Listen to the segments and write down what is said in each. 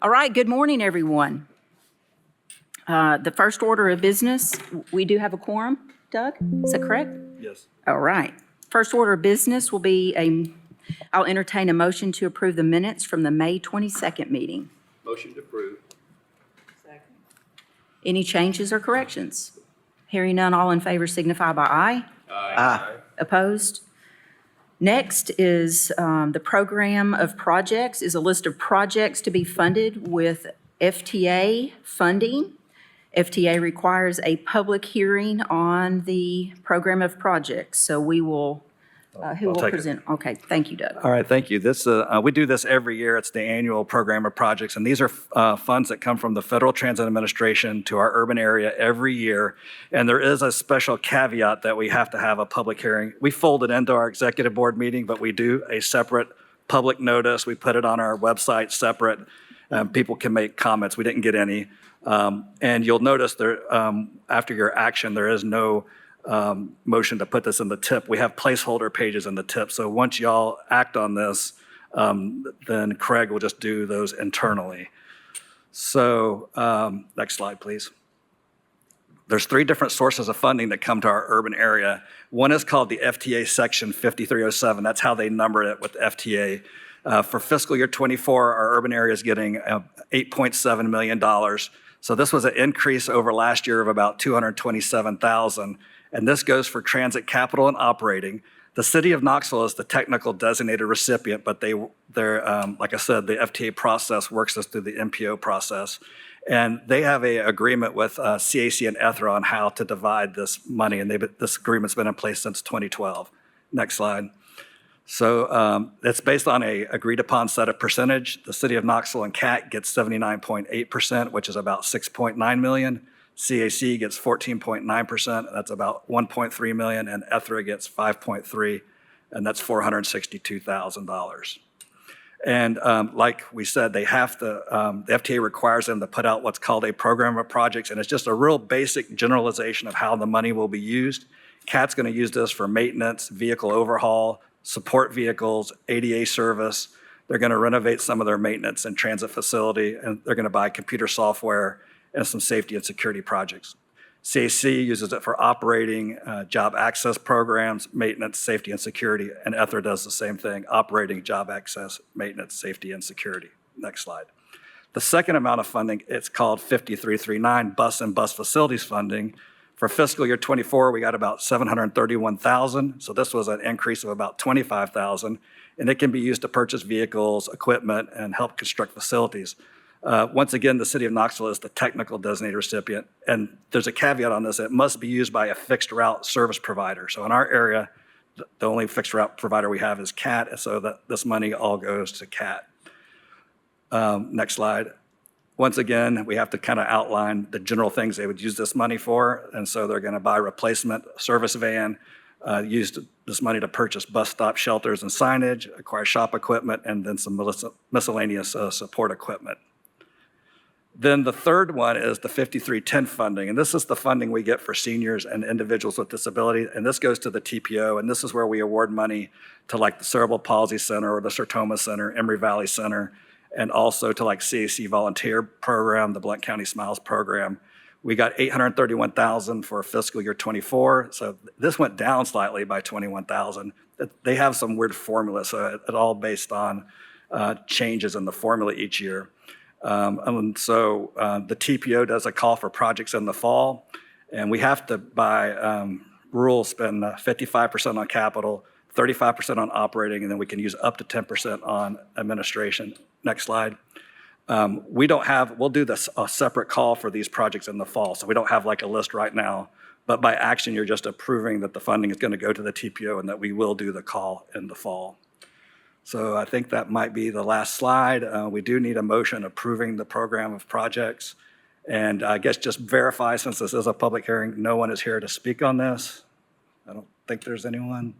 All right, good morning, everyone. The first order of business, we do have a quorum, Doug, is that correct? Yes. All right. First order of business will be I'll entertain a motion to approve the minutes from the May 22nd meeting. Motion to approve. Any changes or corrections? Hearing none, all in favor signify by aye. Aye. Opposed? Next is the program of projects is a list of projects to be funded with FTA funding. FTA requires a public hearing on the program of projects. So we will, who I'll will take it. present? Okay, thank you, Doug. All right, thank you. This we do this every year. It's the annual program of projects, and these are funds that come from the Federal Transit Administration to our urban area every year. And there is a special caveat that we have to have a public hearing. We fold it into our executive board meeting, but we do a separate public notice. We put it on our website separate. People can make comments. We didn't get any. And you'll notice there, after your action, there is no motion to put this in the tip. We have placeholder pages in the tip. So once y'all act on this, then Craig will just do those internally. So next slide, please. There's 3 different sources of funding that come to our urban area. One is called the FTA Section 5307. That's how they number it with FTA. For fiscal year 24, our urban area is getting $8.7 million. So this was an increase over last year of about $227,000. And this goes for transit capital and operating. The city of Knoxville is the technical designated recipient, but they're like I said, the FTA process works us through the MPO process. And they have an agreement with CAC and ETHRA on how to divide this money. And this agreement's been in place since 2012. Next slide. So it's based on a agreed upon set of percentage. The city of Knoxville and CAT gets 79.8%, which is about $6.9 million. CAC gets 14.9%, that's about $1.3 million, and ETHRA gets 5.3, and that's $462,000. And like we said, they have to, the FTA requires them to put out what's called a program of projects, and it's just a real basic generalization of how the money will be used. CAT's gonna use this for maintenance, vehicle overhaul, support vehicles, ADA service. They're gonna renovate some of their maintenance and transit facility, and they're gonna buy computer software and some safety and security projects. CAC uses it for operating, job access programs, maintenance, safety, and security, and ETHRA does the same thing, operating, job access, maintenance, safety, and security. Next slide. The second amount of funding, it's called 5339, bus and bus facilities funding. For fiscal year 24, we got about $731,000, so this was an increase of about $25,000, and it can be used to purchase vehicles, equipment, and help construct facilities. Once again, the city of Knoxville is the technical designated recipient, and there's a caveat on this. It must be used by a fixed route service provider. So in our area, the only fixed route provider we have is CAT, so that this money all goes to CAT. Next slide. Once again, we have to kind of outline the general things they would use this money for, and so they're going to buy replacement service van, use this money to purchase bus stop shelters and signage, acquire shop equipment, and then some miscellaneous support equipment. Then the third one is the 5310 funding, and this is the funding we get for seniors and individuals with disability, and this goes to the TPOe, and this is where we award money to like the Cerebral Palsy Center or the Sertoma Center, Emory Valley Center, and also to like CAC Volunteer Program, the Blount County Smiles Program. We got $831,000 for fiscal year 24, so this went down slightly by $21,000. They have some weird formula, so it all based on changes in the formula each year. And so the TPO does a call for projects in the fall, and we have to, by rule, spend 55% on capital, 35% on operating, and then we can use up to 10% on administration. Next slide. We'll do this a separate call for these projects in the fall, so we don't have like a list right now, but by action, you're just approving that the funding is going to go to the TPO and that we will do the call in the fall. So I think that might be the last slide. We do need a motion approving the program of projects. And I guess just verify, since this is a public hearing, no one is here to speak on this. I don't think there's anyone.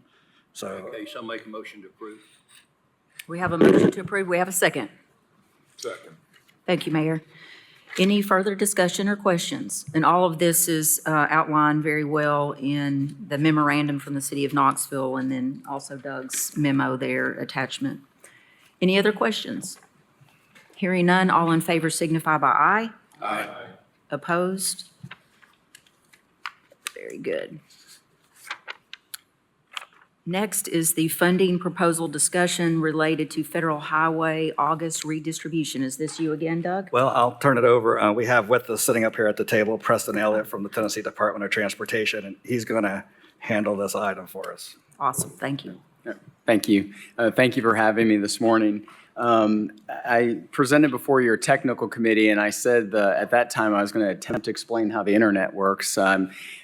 So Okay, so make a motion to approve. We have a motion to approve. We have a second. Second. Thank you, Mayor. Any further discussion or questions? And all of this is outlined very well in the memorandum from the city of Knoxville and then also Doug's memo there, attachment. Any other questions? Hearing none, all in favor signify by aye. Aye. Opposed? Very good. Next is the funding proposal discussion related to Federal Highway August redistribution. Is this you again, Doug? Well, I'll turn it over. We have with us, sitting up here at the table, Preston Elliott from the Tennessee Department of Transportation, and he's going to handle this item for us. Awesome, thank you. Thank you. Thank you for having me this morning. I presented before your technical committee, and I said at that time I was going to attempt to explain how the internet works.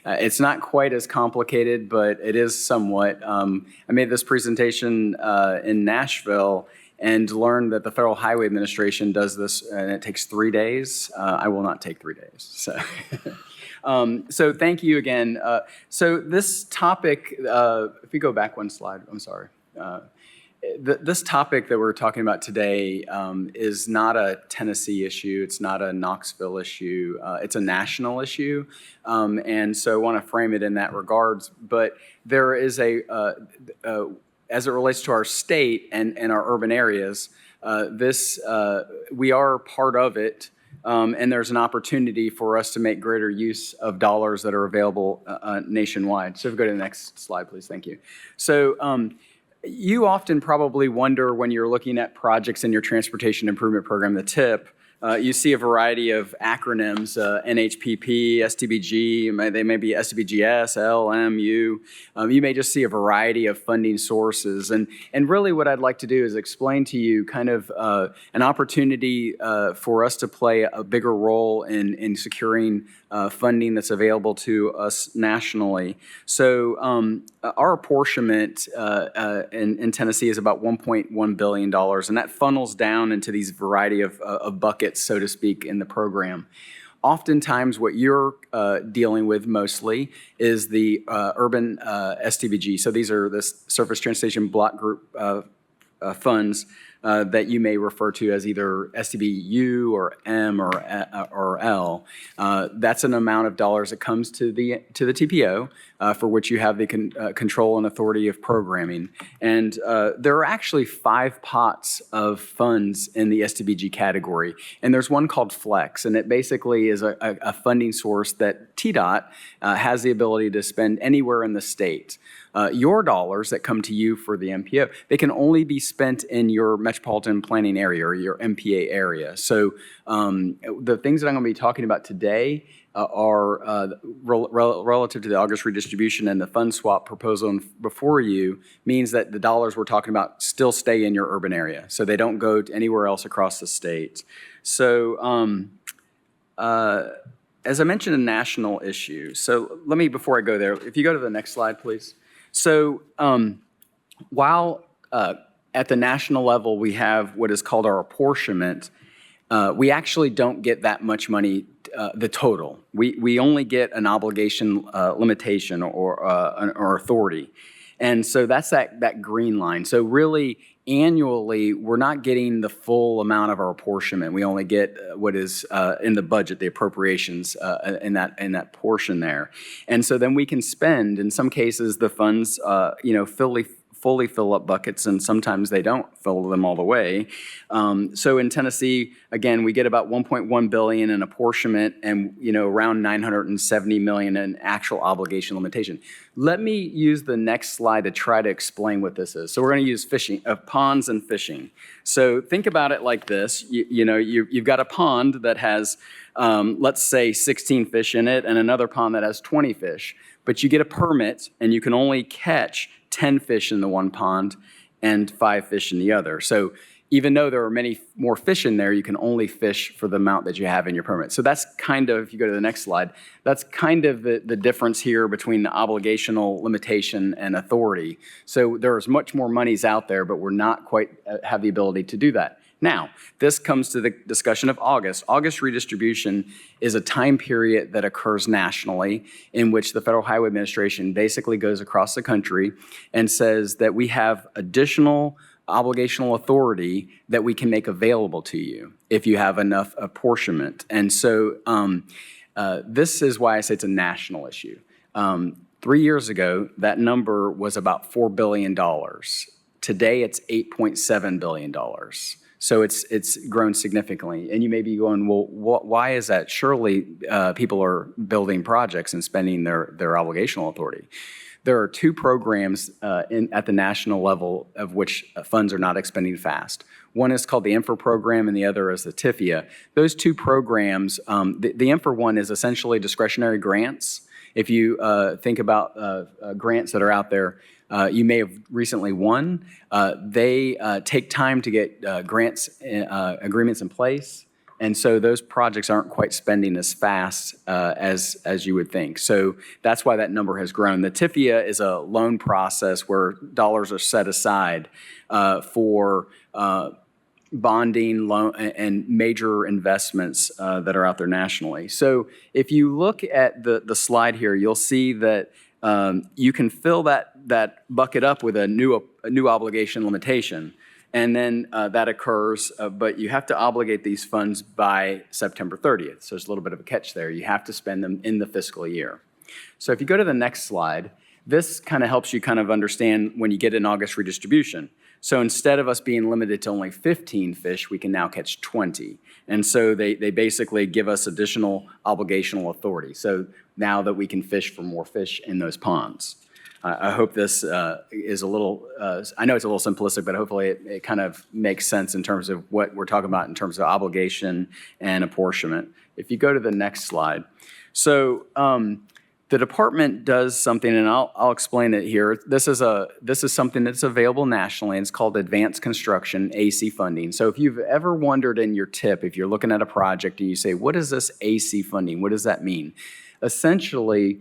It's not quite as complicated, but it is somewhat. I made this presentation in Nashville and learned that the Federal Highway Administration does this, and it takes 3 days. I will not take 3 days. So. So thank you again. So this topic, if we go back one slide, I'm sorry. This topic that we're talking about today is not a Tennessee issue. It's not a Knoxville issue. It's a national issue. And so I want to frame it in that regards. But there is as it relates to our state and our urban areas, we are part of it. And there's an opportunity for us to make greater use of dollars that are available nationwide. So if we go to the next slide, please. Thank you. So you often probably wonder when you're looking at projects in your transportation improvement program, the TIP, you see a variety of acronyms, NHPP, STBG, they may be STBGS, L, M, U. You may just see a variety of funding sources. And really what I'd like to do is explain to you kind of an opportunity for us to play a bigger role in securing funding that's available to us nationally. So our apportionment in Tennessee is about $1.1 billion, and that funnels down into these variety of buckets, so to speak, in the program. Oftentimes what you're dealing with mostly is the urban STBG. So these are the Surface Transportation Block Group funds that you may refer to as either STBU or M or L. That's an amount of dollars that comes to the TPO for which you have the control and authority of programming. And there are actually 5 pots of funds in the STBG category. And there's one called Flex, and it basically is a funding source that TDOT has the ability to spend anywhere in the state. Your dollars that come to you for the MPO, they can only be spent in your metropolitan planning area or your MPA area. So the things that I'm going to be talking about today are relative to the August redistribution, and the fund swap proposal before you means that the dollars we're talking about still stay in your urban area. So they don't go to anywhere else across the state. So as I mentioned, a national issue. So let me, before I go there, if you go to the next slide, please. So while at the national level we have what is called our apportionment, we actually don't get that much money, the total. We only get an obligation limitation or authority. And so that's that green line. So really, annually, we're not getting the full amount of our apportionment. We only get what is in the budget, the appropriations in that portion there. And so then we can spend, in some cases, the funds, fully fill up buckets, and sometimes they don't fill them all the way. So in Tennessee, again, we get about $1.1 billion in apportionment and around $970 million in actual obligation limitation. Let me use the next slide to try to explain what this is. So we're going to use fishing, ponds and fishing. So think about it like this. You've got a pond that has, let's say, 16 fish in it, and another pond that has 20 fish. But you get a permit, and you can only catch 10 fish in the one pond and 5 fish in the other. So even though there are many more fish in there, you can only fish for the amount that you have in your permit. So that's kind of, if you go to the next slide, that's kind of the difference here between the obligational limitation and authority. So there's much more monies out there, but we're not quite have the ability to do that. Now, this comes to the discussion of August. August redistribution is a time period that occurs nationally in which the Federal Highway Administration basically goes across the country and says that we have additional obligational authority that we can make available to you if you have enough apportionment. And so this is why I say it's a national issue. 3 years ago, that number was about $4 billion. Today, it's $8.7 billion. So it's grown significantly. And you may be going, well, why is that? Surely people are building projects and spending their obligational authority. There are two programs at the national level of which funds are not expending fast. One is called the INFRA program and the other is the TPOe. Those two programs, the INFRA one is essentially discretionary grants. If you think about grants that are out there, you may have recently won. They take time to get grants agreements in place. And so those projects aren't quite spending as fast as you would think. So that's why that number has grown. The TPOe is a loan process where dollars are set aside for bonding, loan, and major investments that are out there nationally. So if you look at the slide here, you'll see that you can fill that bucket up with a new obligation limitation. And then that occurs, but you have to obligate these funds by September 30th. So there's a little bit of a catch there. You have to spend them in the fiscal year. So if you go to the next slide, this kind of helps you kind of understand when you get an August redistribution. So instead of us being limited to only 15 fish, we can now catch 20. And so they basically give us additional obligational authority. So now that we can fish for more fish in those ponds. I hope this is a little, I know it's a little simplistic, but hopefully it kind of makes sense in terms of what we're talking about in terms of obligation and apportionment. If you go to the next slide. So the department does something, and I'll explain it here. This is something that's available nationally, and it's called Advanced Construction AC funding. So if you've ever wondered in your TIP, if you're looking at a project and you say, what is this AC funding? What does that mean? Essentially,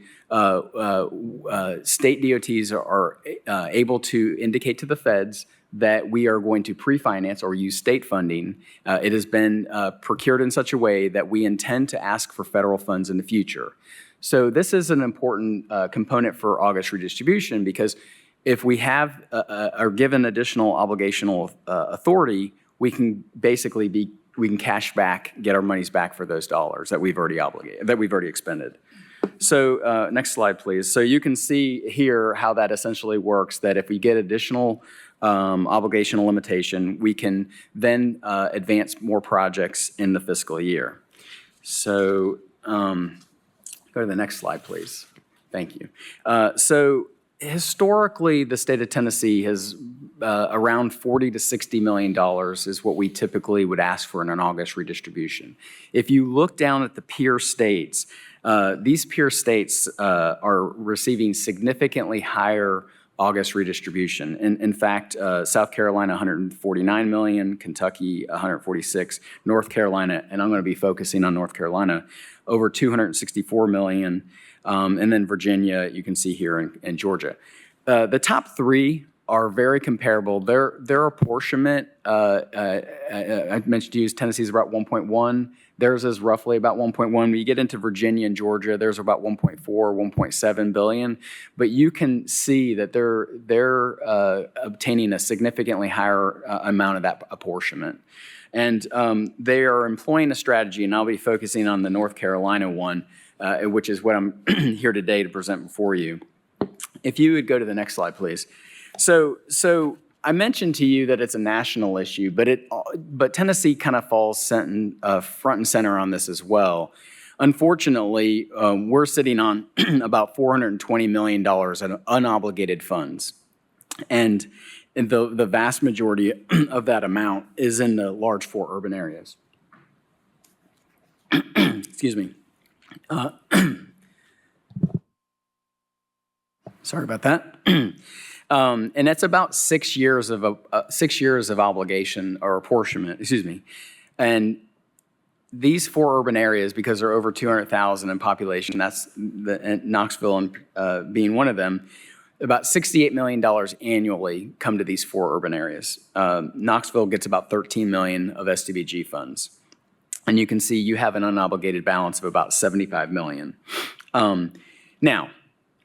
state DOTs are able to indicate to the feds that we are going to pre-finance or use state funding. It has been procured in such a way that we intend to ask for federal funds in the future. So this is an important component for August redistribution because if we have are given additional obligational authority, we can basically we can cash back, get our monies back for those dollars that we've already expended. So next slide, please. So you can see here how that essentially works, that if we get additional obligational limitation, we can then advance more projects in the fiscal year. So go to the next slide, please. Thank you. So historically, the state of Tennessee has around $40 to $60 million is what we typically would ask for in an August redistribution. If you look down at the peer states, these peer states are receiving significantly higher August redistribution. In fact, South Carolina, 149 million, Kentucky, 146, North Carolina, and I'm going to be focusing on North Carolina, over 264 million, and then Virginia, you can see here, in Georgia. The top three are very comparable. Their apportionment, I mentioned to you, Tennessee's about 1.1. Theirs is roughly about 1.1. When you get into Virginia and Georgia, there's about 1.4, 1.7 billion. But you can see that they're obtaining a significantly higher amount of that apportionment. And they are employing a strategy, and I'll be focusing on the North Carolina one, which is what I'm here today to present before you. If you would go to the next slide, please. So I mentioned to you that it's a national issue, but Tennessee kind of falls front and center on this as well. Unfortunately, we're sitting on about $420 million in unobligated funds. And the vast majority of that amount is in the large four urban areas. Excuse me. Sorry about that. And that's about 6 years of obligation or apportionment, excuse me. And these four urban areas, because they're over 200,000 in population, that's Knoxville being one of them, about $68 million annually come to these four urban areas. Knoxville gets about 13 million of SDBG funds. And you can see you have an unobligated balance of about 75 million. Now,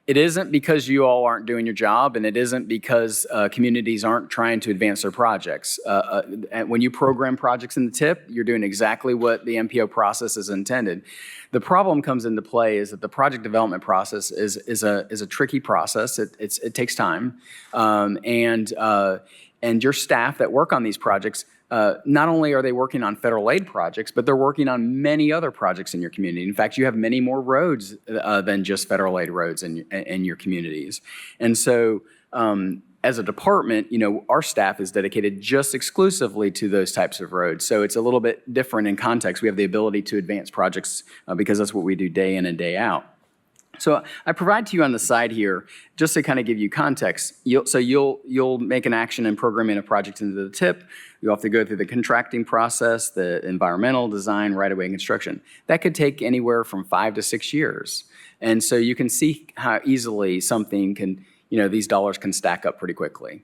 it isn't because you all aren't doing your job, and it isn't because communities aren't trying to advance their projects. When you program projects in the TIP, you're doing exactly what the MPO process is intended. The problem comes into play is that the project development process is a tricky process. It takes time, and And your staff that work on these projects, not only are they working on federal aid projects, but they're working on many other projects in your community. In fact, you have many more roads than just federal aid roads in your communities. And so as a department, our staff is dedicated just exclusively to those types of roads. So it's a little bit different in context. We have the ability to advance projects because that's what we do day in and day out. So I provide to you on the side here, just to kind of give you context. You'll make an action and programming a project into the TIP. You have to go through the contracting process, the environmental design, right-of-way and construction. That could take anywhere from 5 to 6 years. And so you can see how easily something can, these dollars can stack up pretty quickly.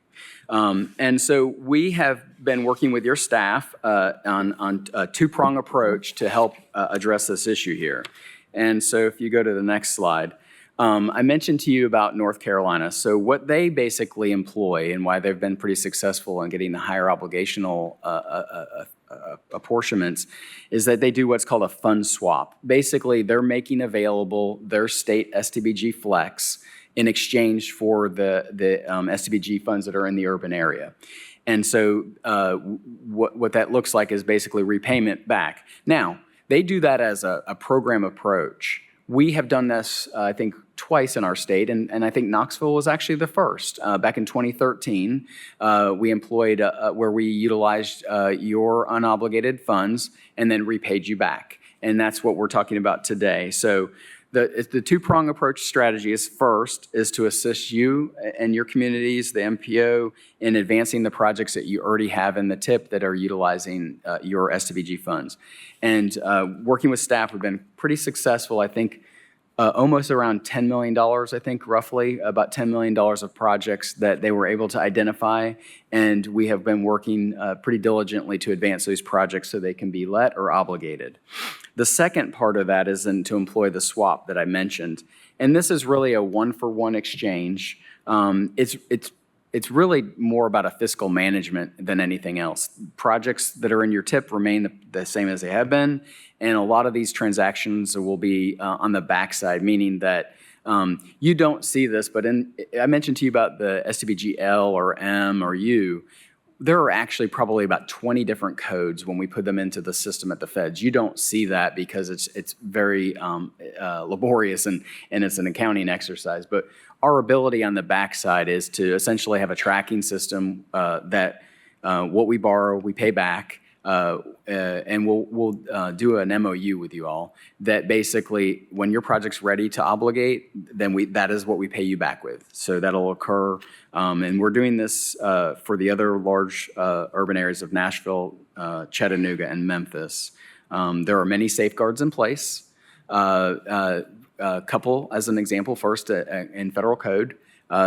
And so we have been working with your staff on a two-prong approach to help address this issue here. And so if you go to the next slide, I mentioned to you about North Carolina. So what they basically employ and why they've been pretty successful in getting the higher obligational apportionments is that they do what's called a fund swap. Basically, they're making available their state STBG flex in exchange for the STBG funds that are in the urban area. And so what that looks like is basically repayment back. Now, they do that as a program approach. We have done this, I think, twice in our state, and I think Knoxville was actually the first. Back in 2013, we employed where we utilized your unobligated funds and then repaid you back. And that's what we're talking about today. So the two-prong approach strategy is to assist you and your communities, the MPO, in advancing the projects that you already have in the TIP that are utilizing your STBG funds. And working with staff, we've been pretty successful, I think, almost around $10 million, I think, roughly, about $10 million of projects that they were able to identify. And we have been working pretty diligently to advance those projects so they can be let or obligated. The second part of that is then to employ the swap that I mentioned. And this is really a one-for-one exchange. It's really more about a fiscal management than anything else. Projects that are in your TIP remain the same as they have been, and a lot of these transactions will be on the backside, meaning that you don't see this, but I mentioned to you about the STBG L or M or U. There are actually probably about 20 different codes when we put them into the system at the feds. You don't see that because it's very laborious and it's an accounting exercise. But our ability on the backside is to essentially have a tracking system that what we borrow, we pay back, and we'll do an MOU with you all that basically when your project's ready to obligate, then that is what we pay you back with. So that'll occur, and we're doing this for the other large urban areas of Nashville, Chattanooga, and Memphis. There are many safeguards in place. A couple, as an example, first in federal code.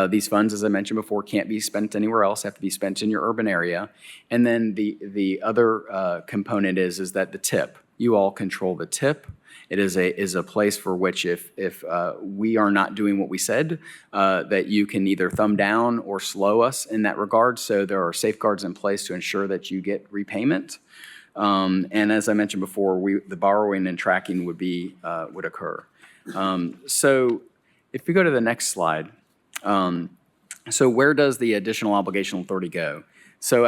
These funds, as I mentioned before, can't be spent anywhere else, have to be spent in your urban area. And then the other component is that the TIP, you all control the TIP. It is a place for which if we are not doing what we said, that you can either thumb down or slow us in that regard. So there are safeguards in place to ensure that you get repayment. And as I mentioned before, the borrowing and tracking would occur. So if we go to the next slide, so where does the additional obligational authority go? So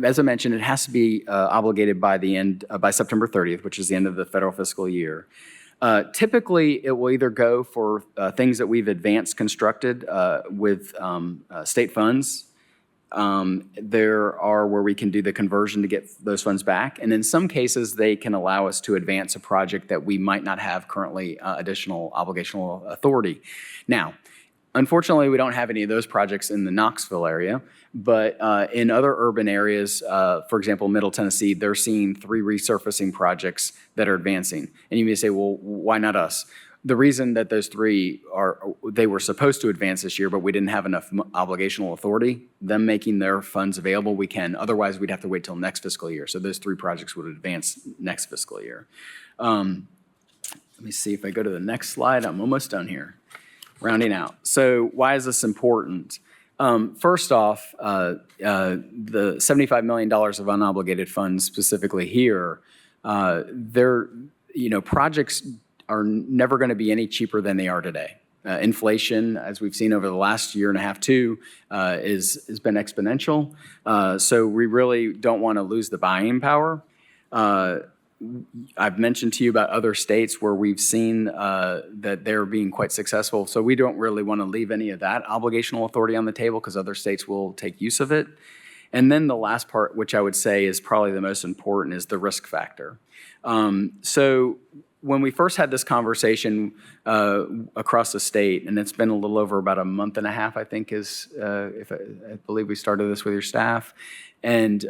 as I mentioned, it has to be obligated by September 30th, which is the end of the federal fiscal year. Typically, it will either go for things that we've advanced constructed with state funds. There are where we can do the conversion to get those funds back. And in some cases, they can allow us to advance a project that we might not have currently additional obligational authority. Now, unfortunately, we don't have any of those projects in the Knoxville area, but in other urban areas, for example, Middle Tennessee, they're seeing 3 resurfacing projects that are advancing. And you may say, well, why not us? The reason that those 3 they were supposed to advance this year, but we didn't have enough obligational authority, them making their funds available, we can. Otherwise, we'd have to wait till next fiscal year. So those 3 projects would advance next fiscal year. Let me see if I go to the next slide. I'm almost done here. Rounding out. So why is this important? First off, the $75 million of unobligated funds specifically here, projects are never going to be any cheaper than they are today. Inflation, as we've seen over the last year and a half, too, has been exponential. So we really don't want to lose the buying power. I've mentioned to you about other states where we've seen that they're being quite successful. So we don't really want to leave any of that obligational authority on the table because other states will take use of it. And then the last part, which I would say is probably the most important, is the risk factor. So when we first had this conversation across the state, and it's been a little over about a month and a half, I think is, if I believe we started this with your staff, and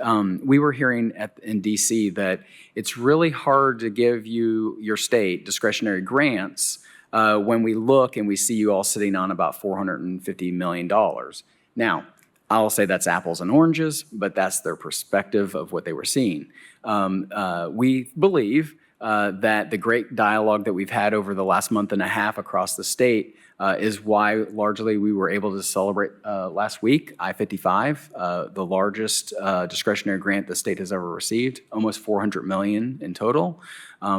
we were hearing in DC that it's really hard to give your state discretionary grants when we look and we see you all sitting on about $450 million. Now, I'll say that's apples and oranges, but that's their perspective of what they were seeing. We believe that the great dialogue that we've had over the last month and a half across the state is why largely we were able to celebrate last week I-55, the largest discretionary grant the state has ever received, almost $400 million in total.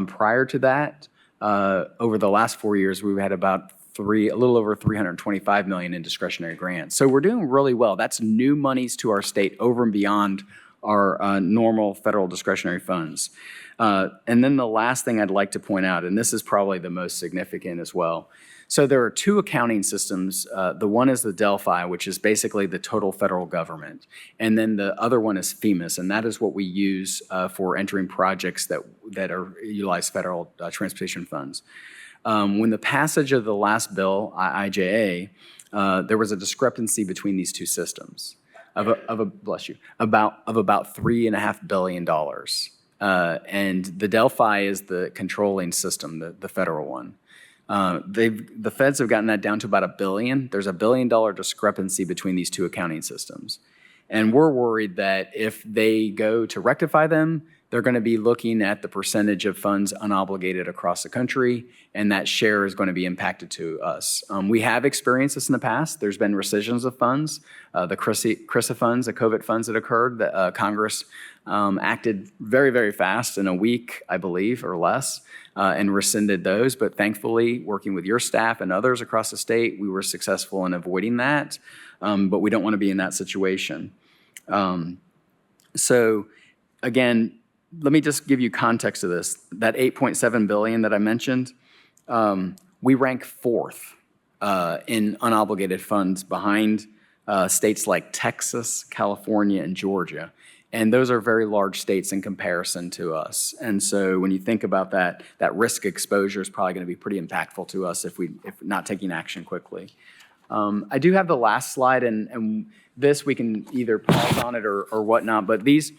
Prior to that, over the last 4 years, we've had about a little over $325 million in discretionary grants. So we're doing really well. That's new monies to our state over and beyond our normal federal discretionary funds. And then the last thing I'd like to point out, and this is probably the most significant as well. So there are two accounting systems. The one is the Delphi, which is basically the total federal government. And then the other one is FEMAS, and that is what we use for entering projects that utilize federal transportation funds. When the passage of the last bill, IIJA, there was a discrepancy between these two systems of about $3.5 billion. And the Delphi is the controlling system, the federal one. The feds have gotten that down to about $1 billion. There's $1 billion discrepancy between these two accounting systems. And we're worried that if they go to rectify them, they're going to be looking at the percentage of funds unobligated across the country, and that share is going to be impacted to us. We have experienced this in the past. There's been rescissions of funds, the CRISA funds, the COVID funds that occurred, that Congress acted very, very fast in a week, I believe, or less, and rescinded those. But thankfully, working with your staff and others across the state, we were successful in avoiding that. But we don't want to be in that situation. So again, let me just give you context of this. That $8.7 billion that I mentioned, we rank fourth in unobligated funds behind states like Texas, California, and Georgia. And those are very large states in comparison to us. And so when you think about that, that risk exposure is probably going to be pretty impactful to us if not taking action quickly. I do have the last slide, and this we can either pause on it or whatnot, but these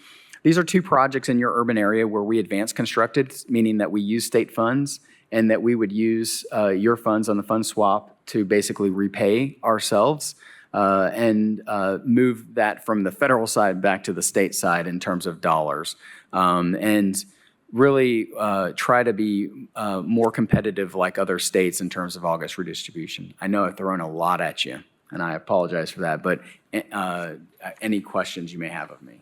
are two projects in your urban area where we advance constructed, meaning that we use state funds and that we would use your funds on the fund swap to basically repay ourselves and move that from the federal side back to the state side in terms of dollars. And really try to be more competitive like other states in terms of August redistribution. I know I've thrown a lot at you, and I apologize for that, but any questions you may have of me?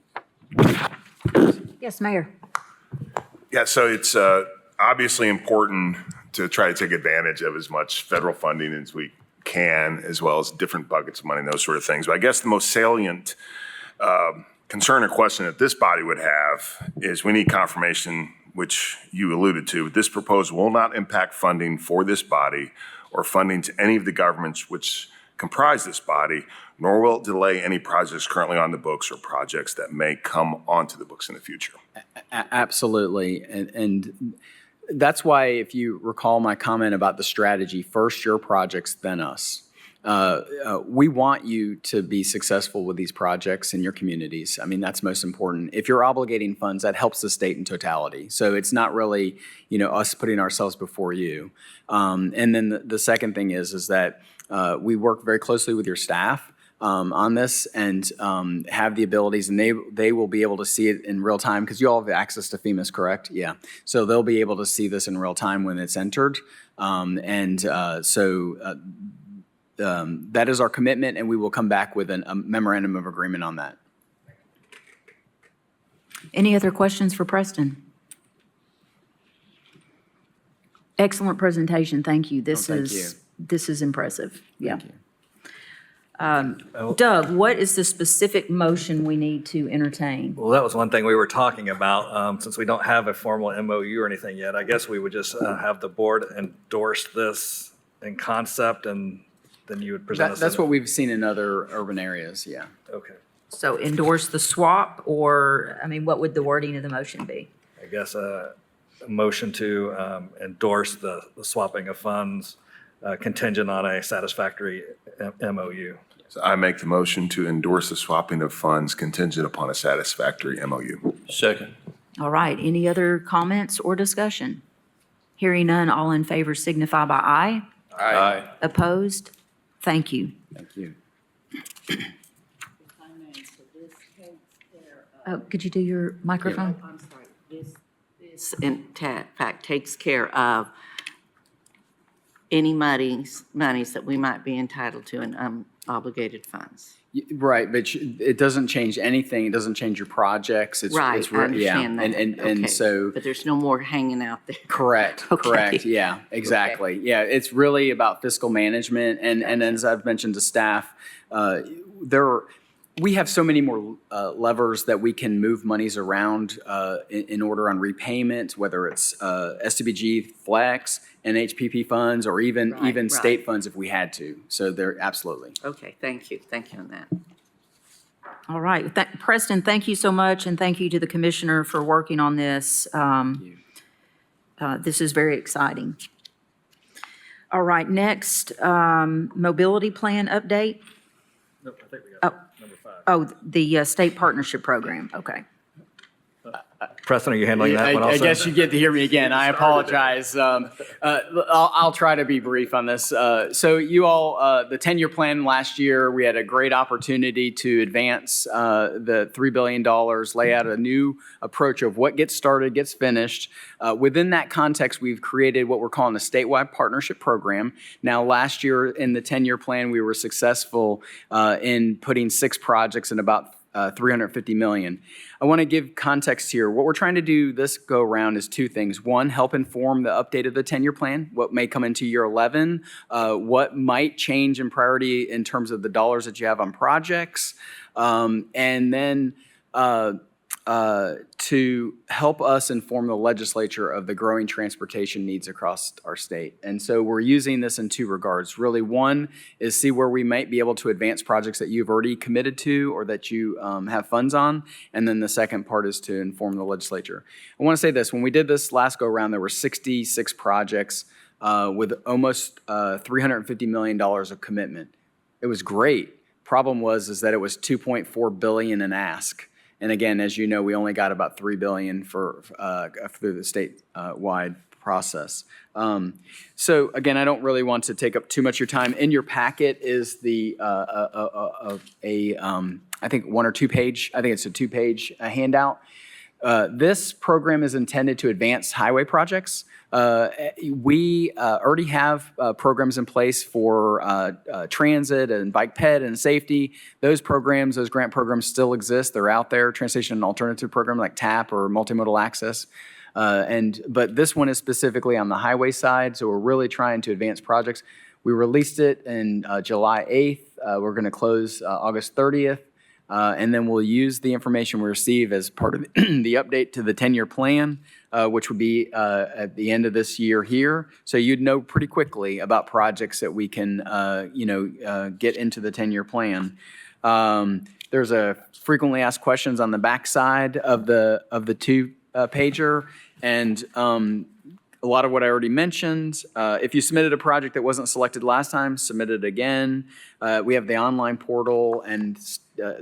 Yes, Mayor. Yeah, so it's obviously important to try to take advantage of as much federal funding as we can, as well as different buckets of money and those sort of things. But I guess the most salient concern or question that this body would have is we need confirmation, which you alluded to. This proposal will not impact funding for this body or funding to any of the governments which comprise this body, nor will it delay any projects currently on the books or projects that may come onto the books in the future. Absolutely. And that's why, if you recall my comment about the strategy, first your projects, then us. We want you to be successful with these projects in your communities. I mean, that's most important. If you're obligating funds, that helps the state in totality. So it's not really, us putting ourselves before you. And then the second thing is that we work very closely with your staff on this and have the abilities, and they will be able to see it in real time because you all have access to FEMAS, correct? Yeah. So they'll be able to see this in real time when it's entered. That is our commitment, and we will come back with a memorandum of agreement on that. Any other questions for Preston? Excellent presentation. Thank you. This Thank is this is impressive. Yeah. Doug, what is the specific motion we need to entertain? Well, that was one thing we were talking about. Since we don't have a formal MOU or anything yet, I guess we would just have the board endorse this in concept, and then you would present us. That's what we've seen in other urban areas, yeah. Okay. So endorse the swap, or, I mean, what would the wording of the motion be? I guess a motion to endorse the swapping of funds contingent on a satisfactory MOU. So I make the motion to endorse the swapping of funds contingent upon a satisfactory MOU. Second. All right, any other comments or discussion? Hearing none, all in favor signify by aye. Aye. Opposed? Thank you. Thank you. Could you do your microphone? I'm sorry, this in fact takes care of any monies that we might be entitled to in obligated funds. Right, but it doesn't change anything. It doesn't change your projects. It's, Right, it's I understand yeah. that. And Okay. so. But there's no more hanging out there. Correct, Okay. correct, yeah, exactly. Yeah, it's really about fiscal management, and as I've mentioned to staff, we have so many more levers that we can move monies around in order on repayment, whether it's STBG Flex, NHPP funds, or even Right. state funds if we had to. So they're absolutely. Okay, thank you on that. All right, Preston, thank you so much, and thank you to the commissioner for working on this. This is very exciting. All right, next, mobility plan update. Nope, I think we got number 5. Oh, the state partnership program, okay. Preston, are you handling that one I also? guess you get to hear me again. I apologize. I'll try to be brief on this. So you all, the 10-year plan last year, we had a great opportunity to advance the $3 billion, lay out a new approach of what gets started, gets finished. Within that context, we've created what we're calling a statewide partnership program. Now, last year in the 10-year plan, we were successful in putting 6 projects in about $350 million. I want to give context here. What we're trying to do this go around is 2 things. One, help inform the update of the 10-year plan, what may come into year 11, what might change in priority in terms of the dollars that you have on projects, and then to help us inform the legislature of the growing transportation needs across our state. And so we're using this in 2 regards. Really, one is see where we might be able to advance projects that you've already committed to or that you have funds on. And then the second part is to inform the legislature. I want to say this. When we did this last go around, there were 66 projects with almost $350 million of commitment. It was great. Problem is that it was $2.4 billion in ask. And again, as you know, we only got about $3 billion through the statewide process. So again, I don't really want to take up too much of your time. In your packet is the I think 1 or 2 page. I think it's a 2-page handout. This program is intended to advance highway projects. We already have programs in place for transit and bike ped and safety. Those programs, those grant programs still exist. They're out there. Transportation and alternative program like TAP or multimodal access. But this one is specifically on the highway side, so we're really trying to advance projects. We released it in July 8th. We're going to close August 30th. And then we'll use the information we receive as part of the update to the 10-year plan, which would be at the end of this year here. So you'd know pretty quickly about projects that we can, get into the 10-year plan. There's a frequently asked questions on the backside of the 2-pager, and a lot of what I already mentioned. If you submitted a project that wasn't selected last time, submit it again. We have the online portal, and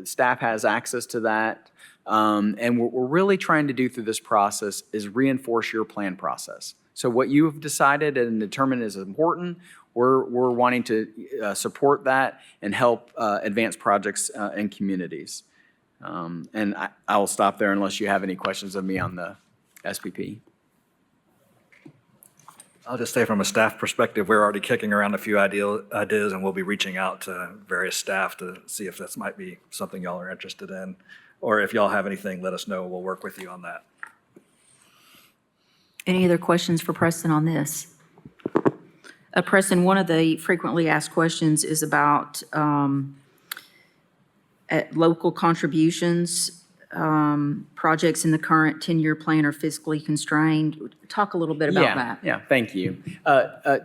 staff has access to that. And what we're really trying to do through this process is reinforce your plan process. So what you have decided and determined is important, we're wanting to support that and help advance projects in communities. And I'll stop there unless you have any questions of me on the SPP. I'll just say from a staff perspective, we're already kicking around a few ideas, and we'll be reaching out to various staff to see if this might be something y'all are interested in. Or if y'all have anything, let us know. We'll work with you on that. Any other questions for Preston on this? Preston, one of the frequently asked questions is about local contributions. Projects in the current 10-year plan are fiscally constrained. Talk a little bit about that. Yeah, thank you.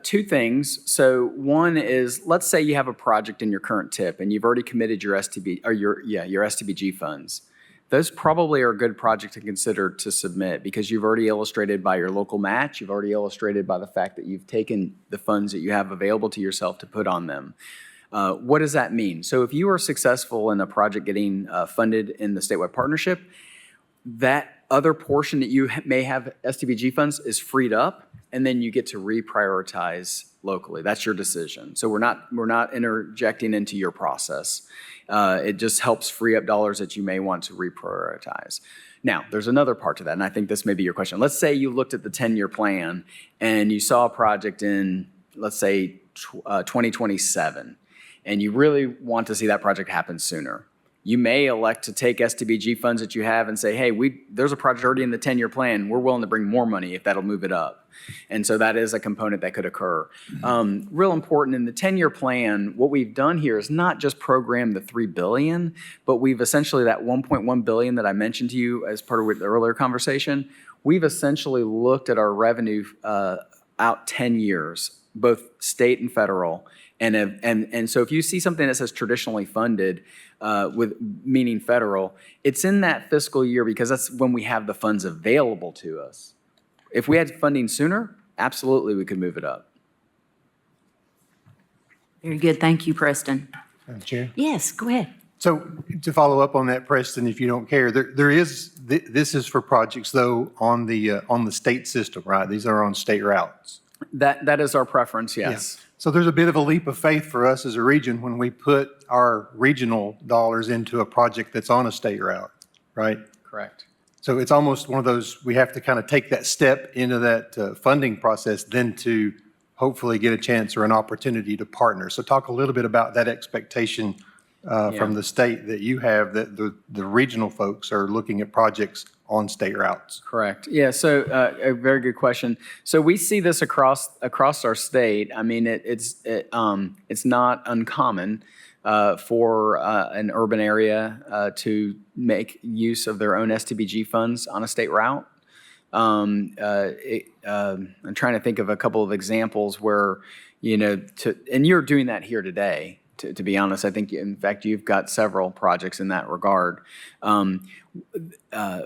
Two things. So one is, let's say you have a project in your current TIP and you've already committed your STB or your STBG funds. Those probably are a good project to consider to submit because you've already illustrated by your local match, you've already illustrated by the fact that you've taken the funds that you have available to yourself to put on them. What does that mean? So if you are successful in a project getting funded in the statewide partnership, that other portion that you may have STBG funds is freed up, and then you get to reprioritize locally. That's your decision. So we're not interjecting into your process. It just helps free up dollars that you may want to reprioritize. Now, there's another part to that, and I think this may be your question. Let's say you looked at the 10-year plan and you saw a project in, let's say, 2027, and you really want to see that project happen sooner. You may elect to take STBG funds that you have and say, hey, there's a project already in the 10-year plan. We're willing to bring more money if that'll move it up. And so that is a component that could occur. Real important, in the 10-year plan, what we've done here is not just program the $3 billion, but we've essentially, that $1.1 billion that I mentioned to you as part of the earlier conversation, we've essentially looked at our revenue out 10 years, both state and federal. And so if you see something that says traditionally funded, with meaning federal, it's in that fiscal year because that's when we have the funds available to us. If we had funding sooner, absolutely we could move it up. Very good. Thank you, Preston. Madam Chair. Yes, go ahead. So to follow up on that, Preston, if you don't care, this is for projects though on the state system, right? These are on state routes. That is our preference, yes. Yeah. So there's a bit of a leap of faith for us as a region when we put our regional dollars into a project that's on a state route, right? Correct. So it's almost one of those, we have to kind of take that step into that funding process then to hopefully get a chance or an opportunity to partner. So talk a little bit about that expectation from the state that you have, that the regional folks are looking at projects on state routes. Correct. Yeah, so a very good question. So we see this across our state. I mean, it's not uncommon for an urban area to make use of their own STBG funds on a state route. I'm trying to think of a couple of examples where, and you're doing that here today. To be honest, I think, in fact, you've got several projects in that regard.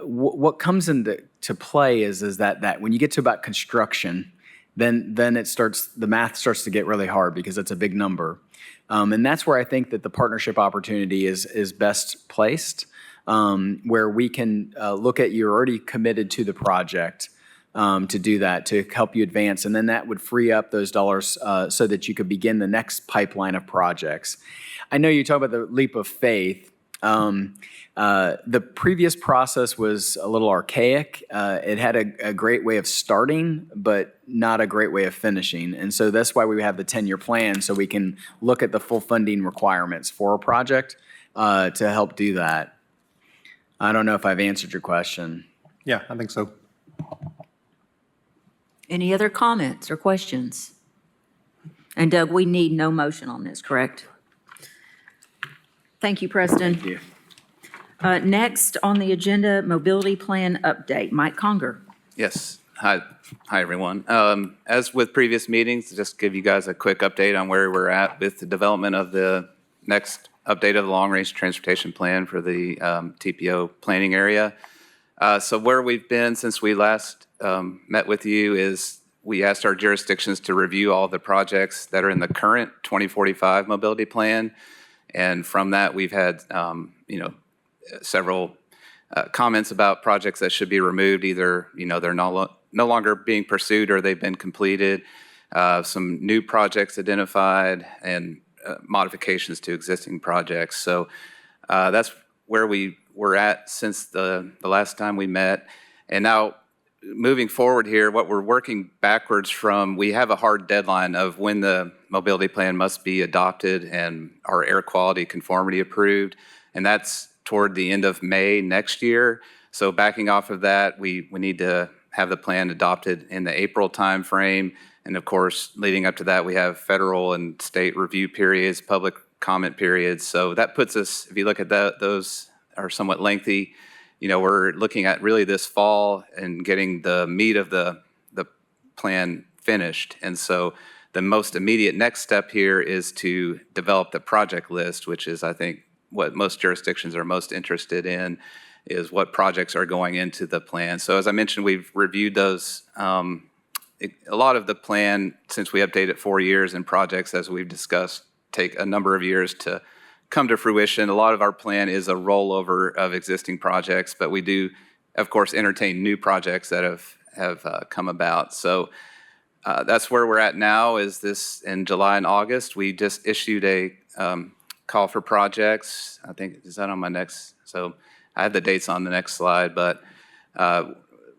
What comes into play is that when you get to about construction, then the math starts to get really hard because it's a big number. And that's where I think that the partnership opportunity is best placed, where we can look at, you're already committed to the project, to do that, to help you advance. And then that would free up those dollars so that you could begin the next pipeline of projects. I know you talk about the leap of faith. The previous process was a little archaic. It had a great way of starting, but not a great way of finishing. And so that's why we have the 10-year plan, so we can look at the full funding requirements for a project to help do that. I don't know if I've answered your question. Yeah, I think so. Any other comments or questions? And Doug, we need no motion on this, correct? Thank you, Preston. Thank you. Next on the agenda, mobility plan update. Mike Conger. Yes. Hi, everyone. As with previous meetings, just give you guys a quick update on where we're at with the development of the next update of the long-range transportation plan for the TPOe planning area. So where we've been since we last met with you is we asked our jurisdictions to review all the projects that are in the current 2045 mobility plan. And from that, we've had, several comments about projects that should be removed. Either, they're no longer being pursued or they've been completed. Some new projects identified and modifications to existing projects. So that's where we were at since the last time we met. And now moving forward here, what we're working backwards from, we have a hard deadline of when the mobility plan must be adopted and our air quality conformity approved. And that's toward the end of May next year. So backing off of that, we need to have the plan adopted in the April timeframe. And of course, leading up to that, we have federal and state review periods, public comment periods. So that puts us, if you look at that, those are somewhat lengthy. We're looking at really this fall and getting the meat of the plan finished. And so the most immediate next step here is to develop the project list, which is, I think, what most jurisdictions are most interested in, is what projects are going into the plan. So as I mentioned, we've reviewed those. A lot of the plan, since we update it 4 years, and projects, as we've discussed, take a number of years to come to fruition. A lot of our plan is a rollover of existing projects, but we do, of course, entertain new projects that have come about. So that's where we're at now. Is this in July and August? We just issued a call for projects. I think, is that on my next? So I have the dates on the next slide, but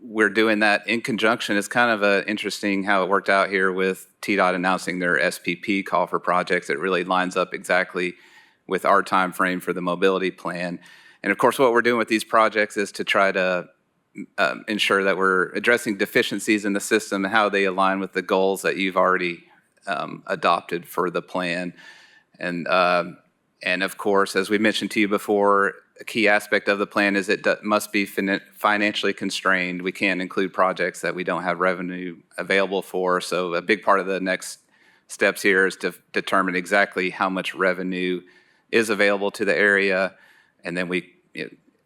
we're doing that in conjunction. It's kind of interesting how it worked out here with TDOT announcing their SPP call for projects. It really lines up exactly with our time frame for the mobility plan. And of course, what we're doing with these projects is to try to ensure that we're addressing deficiencies in the system and how they align with the goals that you've already adopted for the plan. And of course, as we mentioned to you before, a key aspect of the plan is it must be financially constrained. We can't include projects that we don't have revenue available for. So a big part of the next steps here is to determine exactly how much revenue is available to the area, and then we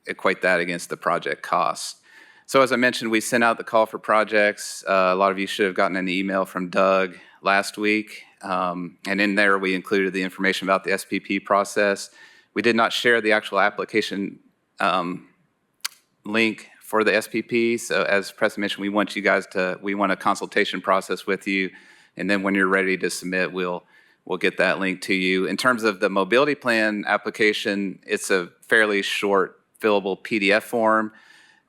equate that against the project costs. So as I mentioned, we sent out the call for projects. A lot of you should have gotten an email from Doug last week, and in there we included the information about the SPP process. We did not share the actual application link for the SPP. So as Preston mentioned, we want a consultation process with you. And then when you're ready to submit, we'll get that link to you. In terms of the mobility plan application, it's a fairly short fillable PDF form.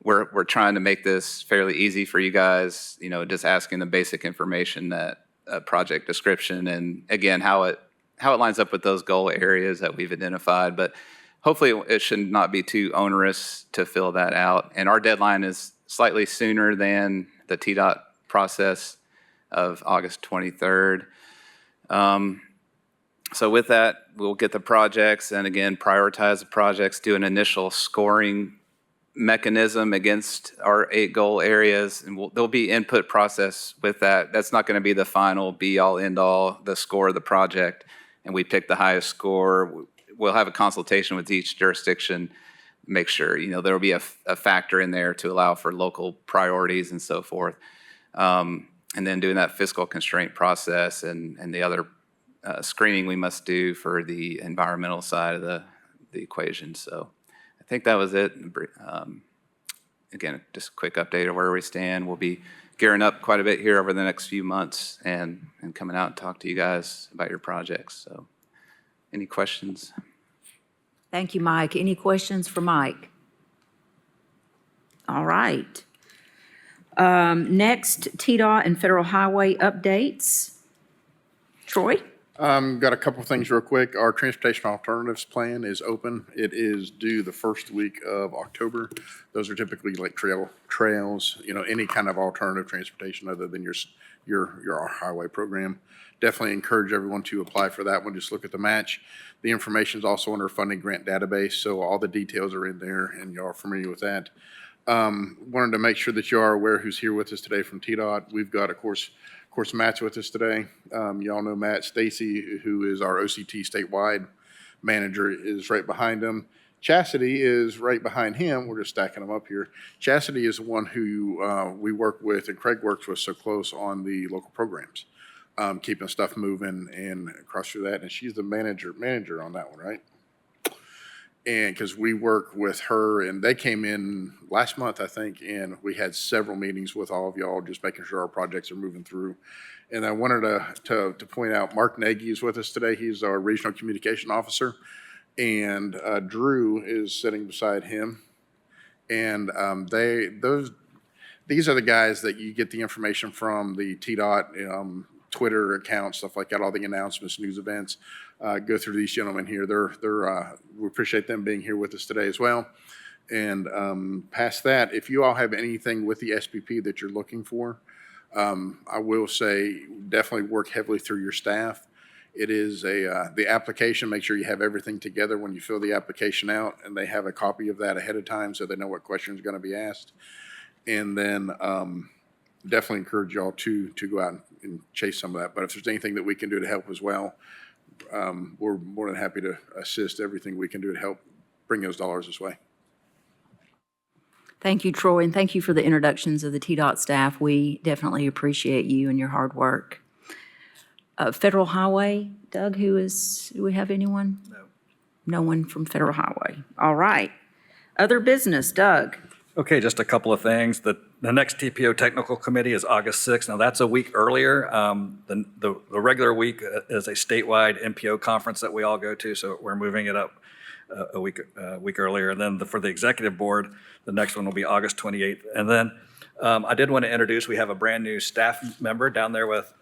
We're trying to make this fairly easy for you guys, just asking the basic information, that project description, and again, how it lines up with those goal areas that we've identified. But hopefully it should not be too onerous to fill that out. And our deadline is slightly sooner than the TDOT process of August 23rd. So with that, we'll get the projects and again, prioritize the projects, do an initial scoring mechanism against our 8 goal areas, and there'll be input process with that. That's not going to be the final be all end all, the score of the project, and we pick the highest score. We'll have a consultation with each jurisdiction, make sure there'll be a factor in there to allow for local priorities and so forth, and then doing that fiscal constraint process and the other screening we must do for the environmental side of the equation. So I think that was it. Again, just a quick update of where we stand. We'll be gearing up quite a bit here over the next few months and coming out and talk to you guys about your projects. So any questions? Thank you, Mike. Any questions for Mike? All right. Next, TDOT and Federal Highway updates. Troy? Got a couple things real quick. Our transportation alternatives plan is open. It is due the first week of October. Those are typically like trails, any kind of alternative transportation other than your highway program. Definitely encourage everyone to apply for that one. Just look at the match. The information is also in our funding grant database, so all the details are in there, and y'all are familiar with that. Wanted to make sure that you are aware who's here with us today from TDOT. We've got, of course, Matt's with us today. Y'all know Matt. Stacy, who is our OCT statewide manager, is right behind him. Chastity is right behind him. We're just stacking them up here. Chastity is the one who we work with, and Craig works with so close on the local programs, keeping stuff moving and across through that. And she's the manager on that one, right? And because we work with her, and they came in last month, I think, and we had several meetings with all of y'all, just making sure our projects are moving through. And I wanted to point out Mark Nagy is with us today. He's our regional communication officer, and Drew is sitting beside him. And these are the guys that you get the information from, the TDOT Twitter account, stuff like that, all the announcements, news events. Go through these gentlemen here. We appreciate them being here with us today as well. And past that, if you all have anything with the SPP that you're looking for, I will say, definitely work heavily through your staff. It is the application, make sure you have everything together when you fill the application out, and they have a copy of that ahead of time so they know what question is going to be asked. And then definitely encourage y'all to go out and chase some of that. But if there's anything that we can do to help as well, we're more than happy to assist everything we can do to help bring those dollars this way. Thank you, Troy, and thank you for the introductions of the TDOT staff. We definitely appreciate you and your hard work. Federal Highway, Doug, do we have anyone? No. No one from Federal Highway. All right. Other business, Doug. Okay, just a couple of things. The next TPO Technical Committee is August 6th. Now, that's a week earlier. The regular week is a statewide MPO conference that we all go to, so we're moving it up a week earlier. And then for the executive board, the next one will be August 28th. And then I did want to introduce, we have a brand new staff member down there with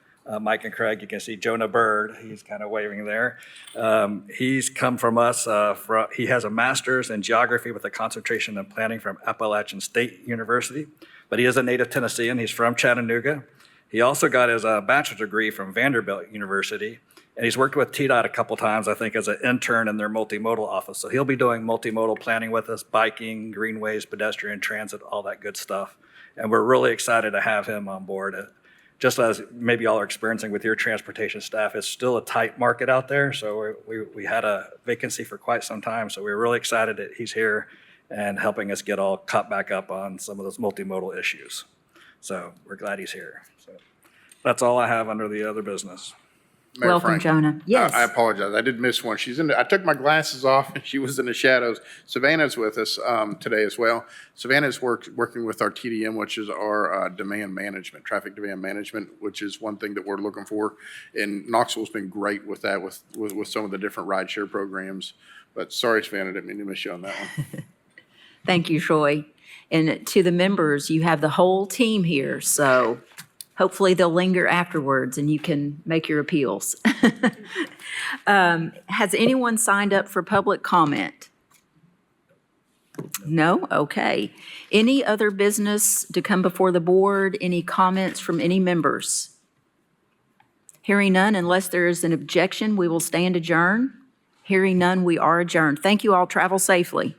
Mike and Craig. You can see Jonah Bird. He's kind of waving there. He's come from us. He has a master's in geography with a concentration in planning from Appalachian State University, but he is a native Tennessean. He's from Chattanooga. He also got his bachelor's degree from Vanderbilt University, and he's worked with TDOT a couple times, I think, as an intern in their multimodal office. So he'll be doing multimodal planning with us, biking, greenways, pedestrian transit, all that good stuff. And we're really excited to have him on board. Just as maybe y'all are experiencing with your transportation staff, it's still a tight market out there. So we had a vacancy for quite some time. So we're really excited that he's here and helping us get all caught back up on some of those multimodal issues. So we're glad he's here. So that's all I have under the other business. Mayor Welcome, Frank. Jonah. Yes. I apologize. I did miss one. I took my glasses off and she was in the shadows. Savannah's with us today as well. Savannah's working with our TDM, which is our demand management, traffic demand management, which is one thing that we're looking for. And Knoxville's been great with that, with some of the different rideshare programs. But sorry, Savannah, I didn't mean to miss you on that one. Thank you, Troy. And to the members, you have the whole team here, so hopefully they'll linger afterwards and you can make your appeals. Has anyone signed up for public comment? No? Okay. Any other business to come before the board? Any comments from any members? Hearing none, unless there is an objection, we will stand adjourned. Hearing none, we are adjourned. Thank you all. Travel safely.